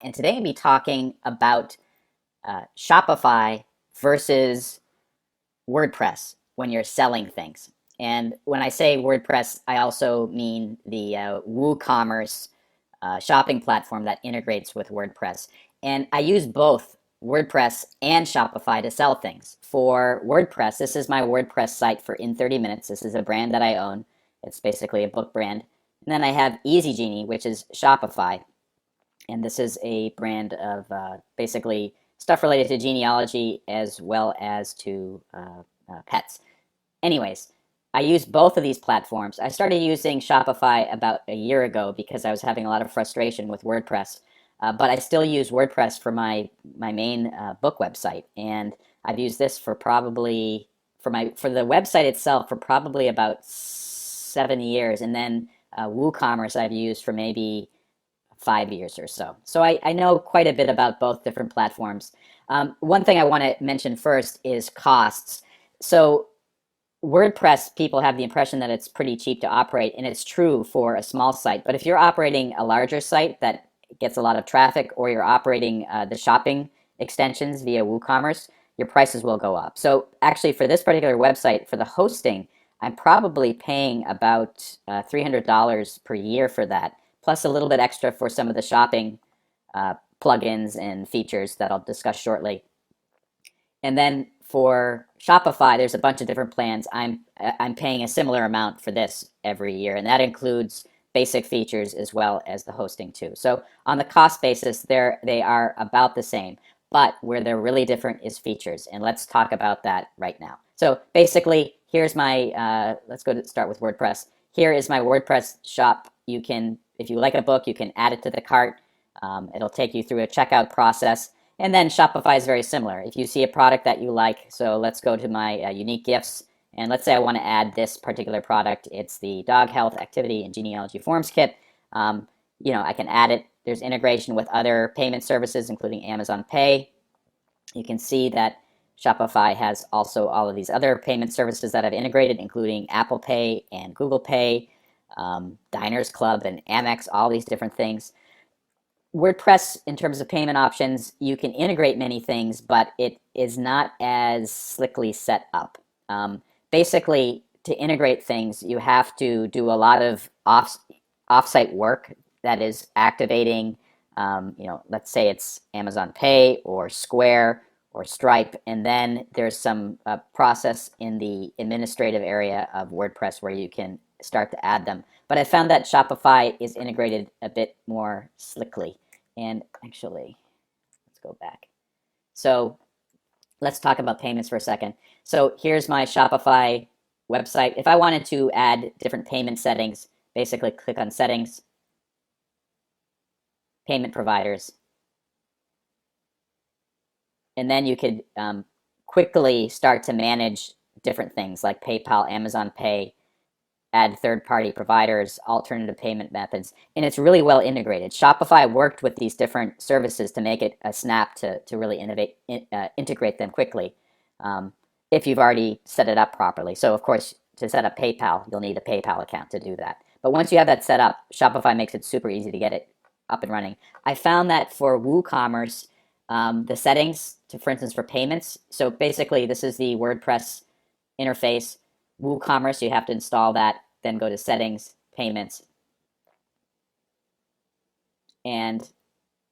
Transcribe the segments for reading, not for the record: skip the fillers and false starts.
and today I'll be talking about Shopify versus WordPress when you're selling things. And when I say WordPress, I also mean the WooCommerce shopping platform that integrates with WordPress. And I use both WordPress and Shopify to sell things. For WordPress, this is my WordPress site for In 30 Minutes. This is a brand that I own. It's basically a book brand. And then I have Easy Genie, which is Shopify. And this is a brand of basically stuff related to genealogy as well as to pets. Anyways, I use both of these platforms. I started using Shopify about a year ago because I was having a lot of frustration with WordPress. But I still use WordPress for my main book website, and I've used this for probably for the website itself for probably about 7 years, and then WooCommerce I've used for maybe 5 years or so. So I know quite a bit about both different platforms. One thing I want to mention first is costs. So WordPress, people have the impression that it's pretty cheap to operate, and it's true for a small site. But if you're operating a larger site that gets a lot of traffic, or you're operating the shopping extensions via WooCommerce, your prices will go up. So actually, for this particular website, for the hosting, I'm probably paying about $300 per year for that, plus a little bit extra for some of the shopping plugins and features that I'll discuss shortly. And then for Shopify, there's a bunch of different plans. I'm paying a similar amount for this every year, and that includes basic features as well as the hosting too. So on the cost basis, they are about the same, but where they're really different is features, and let's talk about that right now. So basically, here's my let's start with WordPress. Here is my WordPress shop. You can, if you like a book, you can add it to the cart. It'll take you through a checkout process. And then Shopify is very similar. If you see a product that you like, so let's go to my unique gifts, and let's say I want to add this particular product. It's the Dog Health Activity and Genealogy Forms Kit. I can add it. There's integration with other payment services, including Amazon Pay. You can see that Shopify has also all of these other payment services that I've integrated, including Apple Pay and Google Pay, Diners Club and Amex, all these different things. WordPress, in terms of payment options, you can integrate many things, but it is not as slickly set up. Basically, to integrate things, you have to do a lot of offsite work that is activating, let's say it's Amazon Pay or Square or Stripe, and then there's some process in the administrative area of WordPress where you can start to add them. But I found that Shopify is integrated a bit more slickly. And actually, let's go back. So let's talk about payments for a second. So here's my Shopify website. If I wanted to add different payment settings, basically click on Settings, Payment Providers, and then you could quickly start to manage different things like PayPal, Amazon Pay, add third-party providers, alternative payment methods, and it's really well integrated. Shopify worked with these different services to make it a snap to really integrate them quickly if you've already set it up properly. So of course, to set up PayPal, you'll need a PayPal account to do that. But once you have that set up, Shopify makes it super easy to get it up and running. I found that for WooCommerce, the settings, for instance, for payments, so basically this is the WordPress interface. WooCommerce, you have to install that, then go to Settings, Payments, and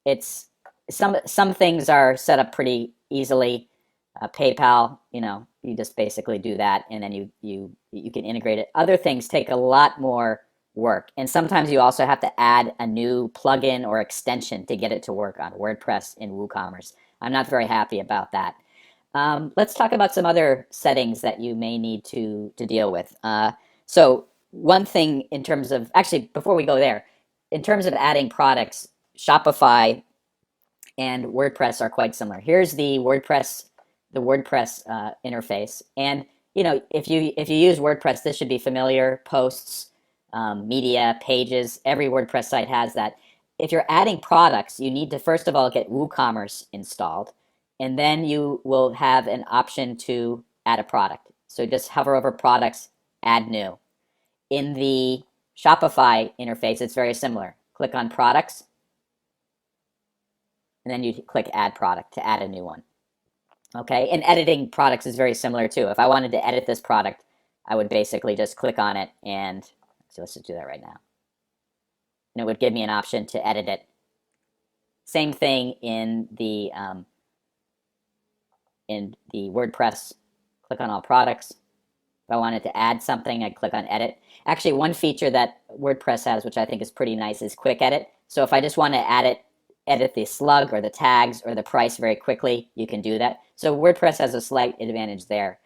it's some things are set up pretty easily. PayPal, you just basically do that, and then you can integrate it. Other things take a lot more work, and sometimes you also have to add a new plugin or extension to get it to work on WordPress in WooCommerce. I'm not very happy about that. Let's talk about some other settings that you may need to deal with. So one thing in terms of, actually, before we go there, in terms of adding products, Shopify and WordPress are quite similar. Here's the WordPress interface, and if you use WordPress, this should be familiar. Posts, media, pages, every WordPress site has that. If you're adding products, you need to first of all get WooCommerce installed, and then you will have an option to add a product. So just hover over products, add new. In the Shopify interface, it's very similar. Click on products, and then you click Add Product to add a new one. Okay, and editing products is very similar too. If I wanted to edit this product, I would basically just click on it, and so let's just do that right now. And it would give me an option to edit it. Same thing in the WordPress. Click on all products. If I wanted to add something, I'd click on edit. Actually, one feature that WordPress has, which I think is pretty nice, is quick edit. So if I just want to edit the slug or the tags or the price very quickly, you can do that. So WordPress has a slight advantage there.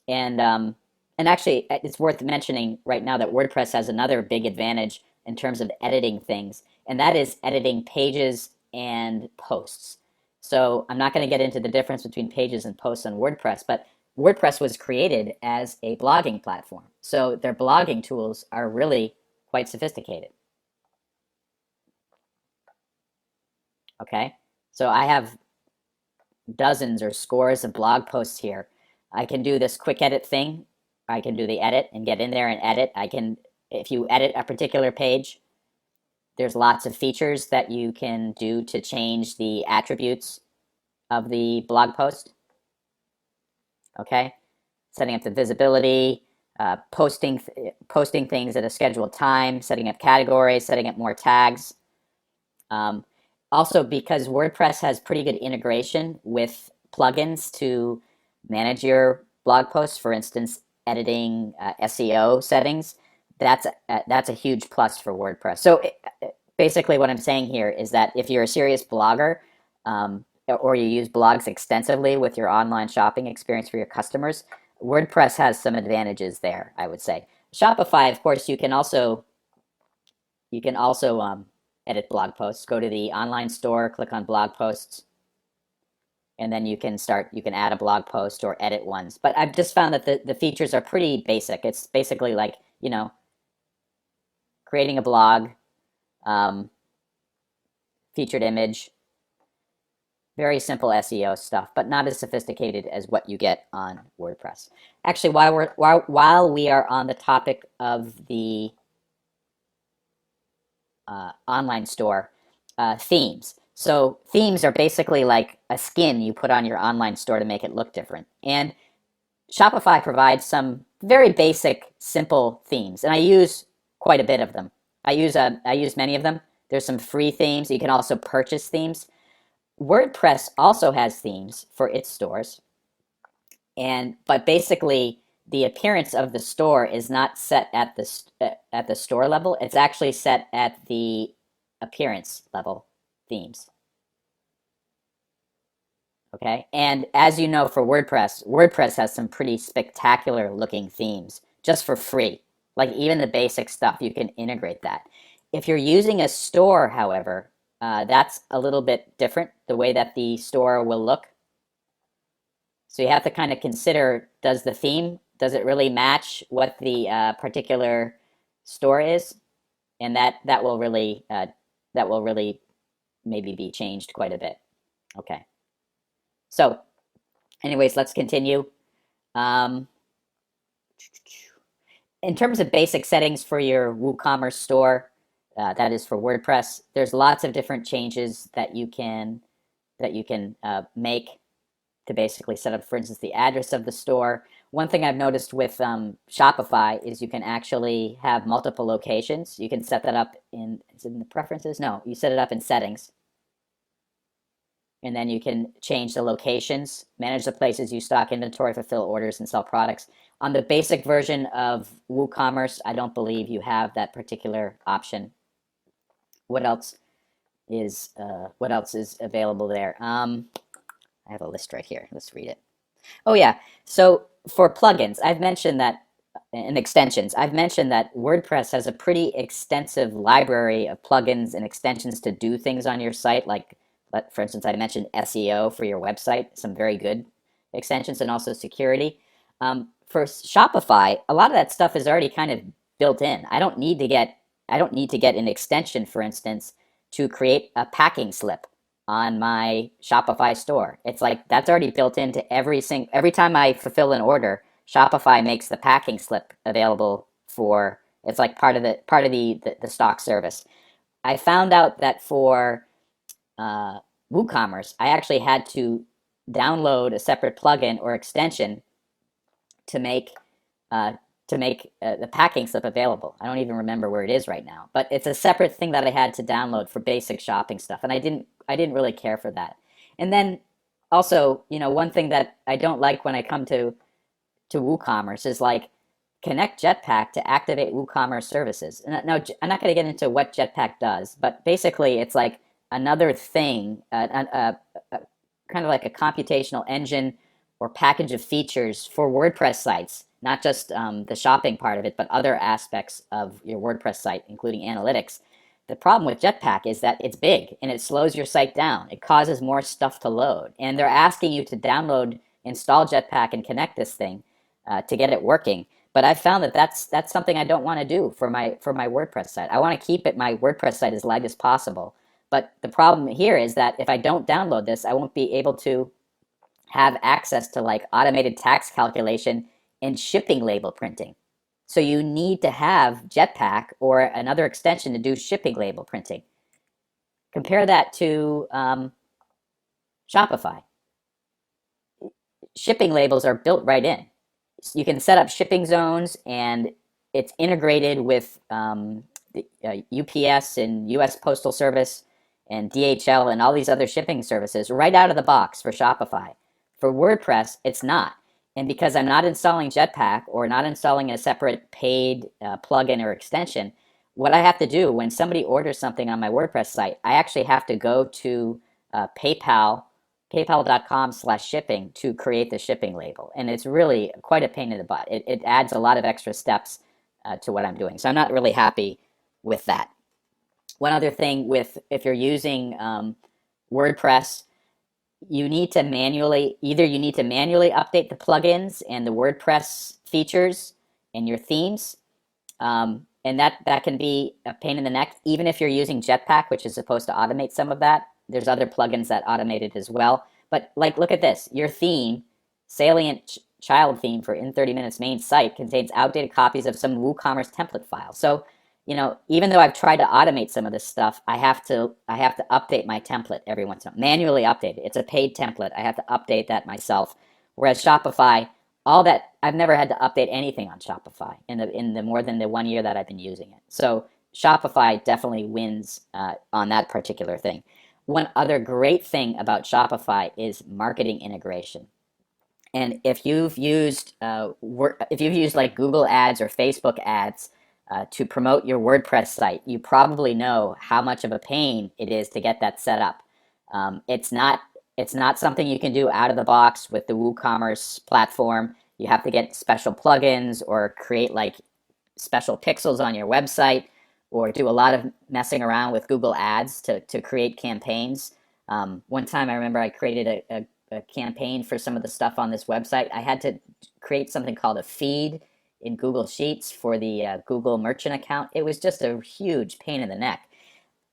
And actually, it's worth mentioning right now that WordPress has another big advantage in terms of editing things, and that is editing pages and posts. So I'm not going to get into the difference between pages and posts on WordPress, but WordPress was created as a blogging platform. So their blogging tools are really quite sophisticated. Okay, so I have dozens or scores of blog posts here. I can do this quick edit thing. I can do the edit and get in there and edit. If you edit a particular page, there's lots of features that you can do to change the attributes of the blog post. Okay, setting up the visibility, posting things at a scheduled time, setting up categories, setting up more tags. Also, because WordPress has pretty good integration with plugins to manage your blog posts, for instance, editing SEO settings, that's a huge plus for WordPress. So basically what I'm saying here is that if you're a serious blogger, or you use blogs extensively with your online shopping experience for your customers, WordPress has some advantages there, I would say. Shopify, of course, you can also edit blog posts. Go to the online store, click on blog posts, and then you can add a blog post or edit ones. But I've just found that the features are pretty basic. It's basically like, creating a blog, featured image, very simple SEO stuff, but not as sophisticated as what you get on WordPress. Actually, while we are on the topic of the online store, themes. So themes are basically like a skin you put on your online store to make it look different. And Shopify provides some very basic, simple themes, and I use quite a bit of them. I use many of them. There's some free themes. You can also purchase themes. WordPress also has themes for its stores, but basically the appearance of the store is not set at the store level. It's actually set at the appearance level themes. Okay, and as you know, for WordPress has some pretty spectacular looking themes just for free. Like even the basic stuff, you can integrate that. If you're using a store, however, that's a little bit different, the way that the store will look. So you have to kind of consider, does it really match what the particular store is? And that will really maybe be changed quite a bit. Okay. So anyways, let's continue. In terms of basic settings for your WooCommerce store, that is for WordPress, there's lots of different changes that you can make to basically set up, for instance, the address of the store. One thing I've noticed with Shopify is you can actually have multiple locations. You can set that up is it in the preferences? No, you set it up in settings. And then you can change the locations, manage the places you stock inventory, fulfill orders, and sell products. On the basic version of WooCommerce, I don't believe you have that particular option. What else is available there? I have a list right here. Let's read it. Oh yeah. So for plugins, and extensions, I've mentioned that WordPress has a pretty extensive library of plugins and extensions to do things on your site. Like, for instance, I mentioned SEO for your website, some very good extensions, and also security. For Shopify, a lot of that stuff is already kind of built in. I don't need to get an extension, for instance, to create a packing slip on my Shopify store. It's like that's already built into every time I fulfill an order, Shopify makes the packing slip available for, it's like part of the stock service. I found out that for WooCommerce, I actually had to download a separate plugin or extension to make uh, the packing slip available. I don't even remember where it is right now, but it's a separate thing that I had to download for basic shopping stuff, and I didn't really care for that. And then also, one thing that I don't like when I come to WooCommerce is like connect Jetpack to activate WooCommerce services. And now I'm not going to get into what Jetpack does, but basically it's like another thing, kind of like a computational engine or package of features for WordPress sites, not just the shopping part of it, but other aspects of your WordPress site, including analytics. The problem with Jetpack is that it's big and it slows your site down. It causes more stuff to load. And they're asking you to download, install Jetpack, and connect this thing to get it working. But I found that that's something I don't want to do for my WordPress site. I want to keep my WordPress site as light as possible. But the problem here is that if I don't download this, I won't be able to have access to like automated tax calculation and shipping label printing. So you need to have Jetpack or another extension to do shipping label printing. Compare that to Shopify. Shipping labels are built right in. You can set up shipping zones, and it's integrated with the UPS and US Postal Service and DHL and all these other shipping services right out of the box for Shopify. For WordPress, it's not. And because I'm not installing Jetpack or not installing a separate paid plugin or extension, what I have to do when somebody orders something on my WordPress site, I actually have to go to paypal.com/shipping to create the shipping label. And it's really quite a pain in the butt. It adds a lot of extra steps to what I'm doing. So I'm not really happy with that. One other thing if you're using WordPress, you need to manually update the plugins and the WordPress features and your themes. And that can be a pain in the neck, even if you're using Jetpack, which is supposed to automate some of that. There's other plugins that automate it as well. But like, look at this. Your theme, Salient Child theme for In 30 Minutes main site, contains outdated copies of some WooCommerce template files. So, even though I've tried to automate some of this stuff, I have to update my template every once in a while, manually update it. It's a paid template. I have to update that myself. Whereas Shopify, all that, I've never had to update anything on Shopify in the more than the 1 year that I've been using it. So Shopify definitely wins on that particular thing. One other great thing about Shopify is marketing integration. And if you've used like Google Ads or Facebook Ads to promote your WordPress site, you probably know how much of a pain it is to get that set up. It's not something you can do out of the box with the WooCommerce platform. You have to get special plugins or create like special pixels on your website or do a lot of messing around with Google Ads to create campaigns. One time I remember I created a campaign for some of the stuff on this website. I had to create something called a feed in Google Sheets for the Google Merchant account. It was just a huge pain in the neck.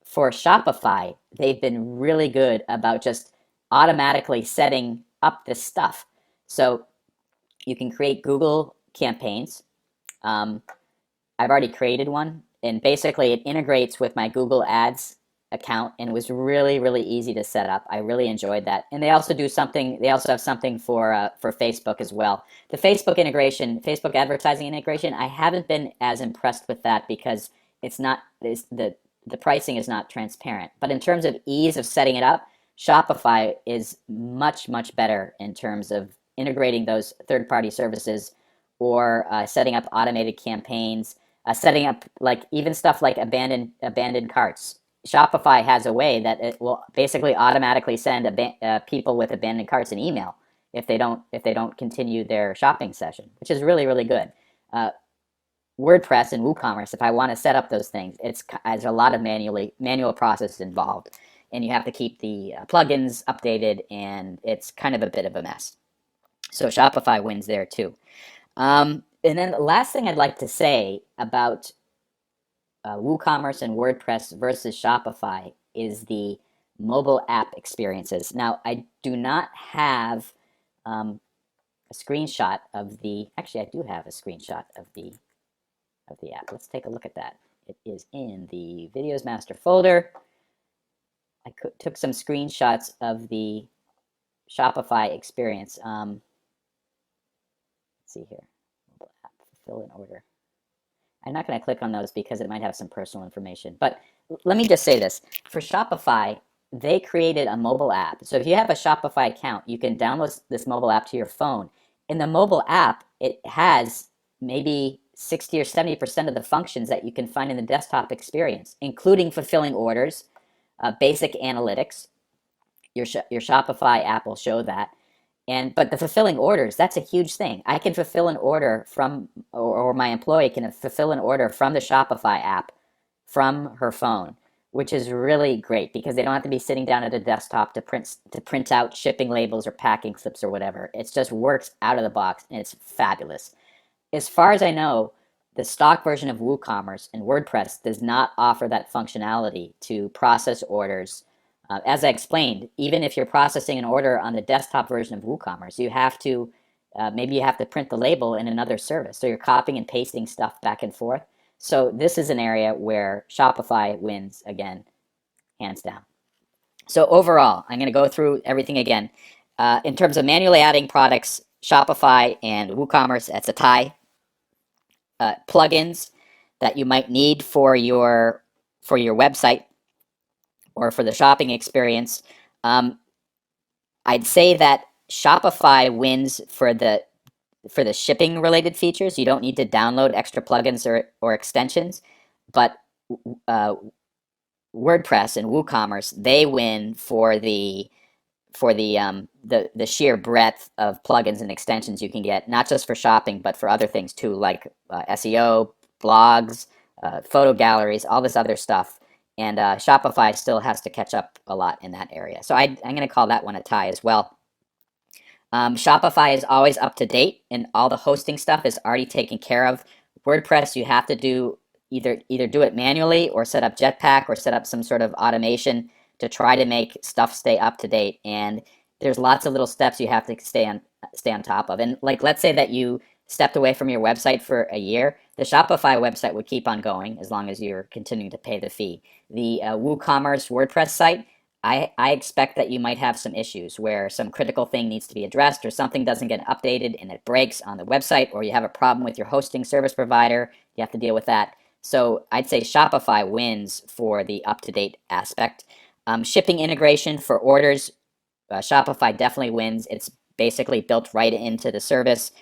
For Shopify, they've been really good about just automatically setting up this stuff. So you can create Google campaigns. I've already created one, and basically it integrates with my Google Ads account, and it was really, really easy to set up. I really enjoyed that. And they also have something for Facebook as well. The Facebook integration, Facebook advertising integration, I haven't been as impressed with that because the pricing is not transparent. But in terms of ease of setting it up, Shopify is much, much better in terms of integrating those third-party services or setting up automated campaigns, setting up like even stuff like abandoned carts. Shopify has a way that it will basically automatically send people with abandoned carts an email if they don't continue their shopping session, which is really, really good. WordPress and WooCommerce, if I want to set up those things, there's a lot of manual process involved, and you have to keep the plugins updated, and it's kind of a bit of a mess. So Shopify wins there too. And then the last thing I'd like to say about WooCommerce and WordPress versus Shopify is the mobile app experiences. Now, I do not have a screenshot of actually, I do have a screenshot of the app. Let's take a look at that. It is in the Videos Master folder. took some screenshots of the Shopify experience. Let's see here. Mobile app, fulfill an order. I'm not going to click on those because it might have some personal information. But let me just say this. For Shopify, they created a mobile app. So if you have a Shopify account, you can download this mobile app to your phone. In the mobile app, it has maybe 60 or 70% of the functions that you can find in the desktop experience, including fulfilling orders, basic analytics. Your Shopify app will show that. But the fulfilling orders, that's a huge thing. I can fulfill an order from, or my employee can fulfill an order from the Shopify app from her phone, which is really great because they don't have to be sitting down at a desktop to print out shipping labels or packing slips or whatever. It just works out of the box and it's fabulous. As far as I know, the stock version of WooCommerce and WordPress does not offer that functionality to process orders. As I explained, even if you're processing an order on the desktop version of WooCommerce, you have to maybe you have to print the label in another service. So you're copying and pasting stuff back and forth. So this is an area where Shopify wins again, hands down. So overall, I'm going to go through everything again. In terms of manually adding products, Shopify and WooCommerce, that's a tie. Plugins that you might need for your website or for the shopping experience. I'd say that Shopify wins for the shipping related features. You don't need to download extra plugins or extensions, but WordPress and WooCommerce, they win for the sheer breadth of plugins and extensions you can get, not just for shopping, but for other things too, like SEO, blogs, photo galleries, all this other stuff. And Shopify still has to catch up a lot in that area. So I'm going to call that one a tie as well. Shopify is always up to date, and all the hosting stuff is already taken care of. WordPress, you have to do either do it manually or set up Jetpack or set up some sort of automation to try to make stuff stay up to date. And there's lots of little steps you have to stay on top of. And like, let's say that you stepped away from your website for a year, the Shopify website would keep on going as long as you're continuing to pay the fee. The WooCommerce WordPress site, I expect that you might have some issues where some critical thing needs to be addressed or something doesn't get updated and it breaks on the website, or you have a problem with your hosting service provider, you have to deal with that. So I'd say Shopify wins for the up-to-date aspect. Shipping integration for orders, Shopify definitely wins. It's basically built right into the service.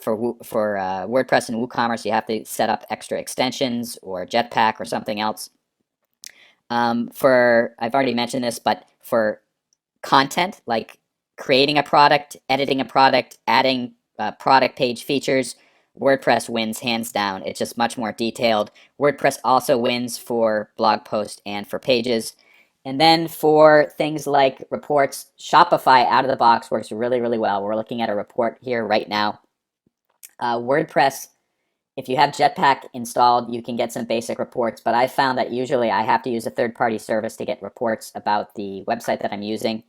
For WordPress and WooCommerce, you have to set up extra extensions or Jetpack or something else. I've already mentioned this, but for content, like creating a product, editing a product, adding product page features, WordPress wins hands down. It's just much more detailed. WordPress also wins for blog posts and for pages. And then for things like reports, Shopify out of the box works really, really well. We're looking at a report here right now. WordPress, if you have Jetpack installed, you can get some basic reports, but I found that usually I have to use a third-party service to get reports about the website that I'm using.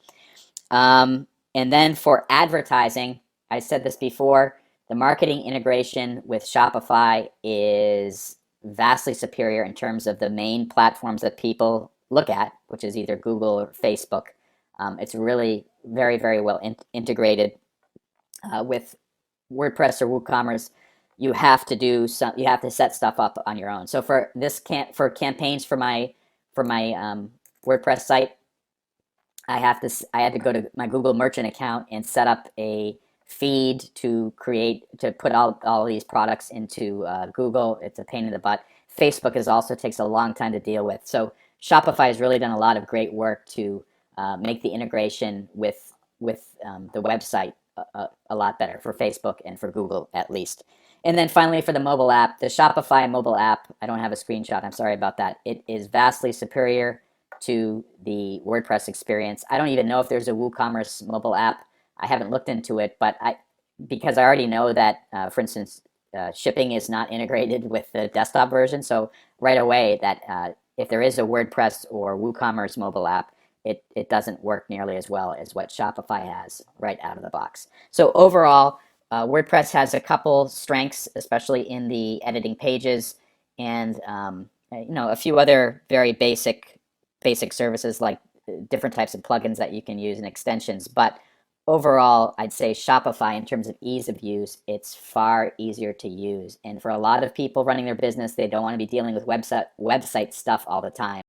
And then for advertising, I said this before, the marketing integration with Shopify is vastly superior in terms of the main platforms that people look at, which is either Google or Facebook. It's really very, very well integrated. With WordPress or WooCommerce, you have to set stuff up on your own. So for campaigns for my WordPress site, I had to go to my Google Merchant account and set up a feed to put all these products into Google. It's a pain in the butt. Facebook also takes a long time to deal with. So Shopify has really done a lot of great work to make the integration with the website a lot better for Facebook and for Google at least. And then finally for the mobile app, the Shopify mobile app, I don't have a screenshot, I'm sorry about that. It is vastly superior to the WordPress experience. I don't even know if there's a WooCommerce mobile app. I haven't looked into it, but because I already know that, for instance, shipping is not integrated with the desktop version. So right away that if there is a WordPress or WooCommerce mobile app, it doesn't work nearly as well as what Shopify has right out of the box. So overall, WordPress has a couple strengths, especially in the editing pages, and a few other very basic services like different types of plugins that you can use and extensions. But overall, I'd say Shopify, in terms of ease of use, it's far easier to use. And for a lot of people running their business, they don't want to be dealing with website stuff all the time.